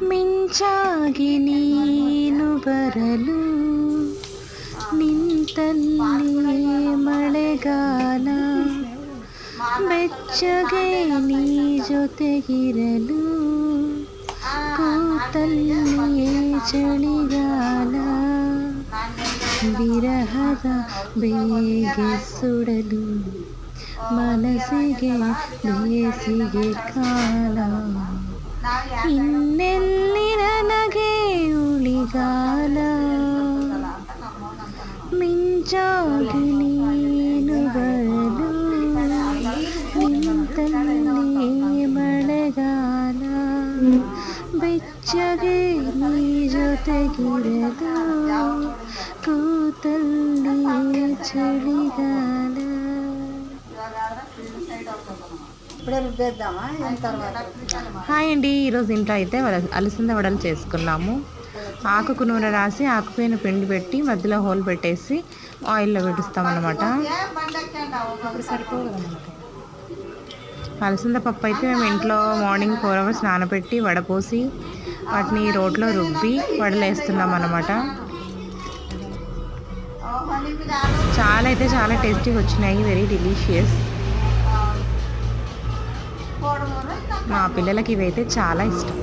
ಮಿಂಚಾಗಿ ನೀನು ಬರಲು ನಿಂತಲ್ಲಿ ಮಳೆಗಾಲ, ಬೆಚ್ಚಗೆ ನೀ ಜೊತೆಗಿರಲು ಕೂತಲ್ಲಿ ಚಳಿಗಾಲ. ವಿರಹದ ಬೇಗೆ ಸುಡಲು ಮನಸ್ಸಿಗೆ ಬೇಸಿಗೆ ಕಾಲ. ಇನ್ನೆಲ್ಲಿ ನನಗೆ ಉಳಿಗಾಲ, ಮಿಂಚಾಗಿ ನೀನು ಬರಲು ನಿಂತಲ್ಲಿ ಮಳೆಗಾಲ, ಬೆಚ್ಚಗೆ ನೀ ಜೊತೆಗಿರಲು ಕೂತಲ್ಲಿ ಚಳಿಗಾಲ. హాయ్ అండి, ఈరోజు ఇంట్లో అయితే అలసంద వడలు చేసుకున్నాము. ఆకుకు నూనె రాసి ఆకుపైన పిండి పెట్టి మధ్యలో హోల్ పెట్టేసి ఆయిల్లో పెట్టిస్తామన్నమాట. అలసంద పప్పు అయితే మేము ఇంట్లో మార్నింగ్ 4 hours నానబెట్టి వడపోసి వాటిని రోట్లో రుబ్బి వడలేస్తున్నాం అన్నమాట. చాలా టేస్టీగా వచ్చినాయి, వెరీ డెలిషియస్. మా పిల్లలకి ఇవైతే చాలా ఇష్టం.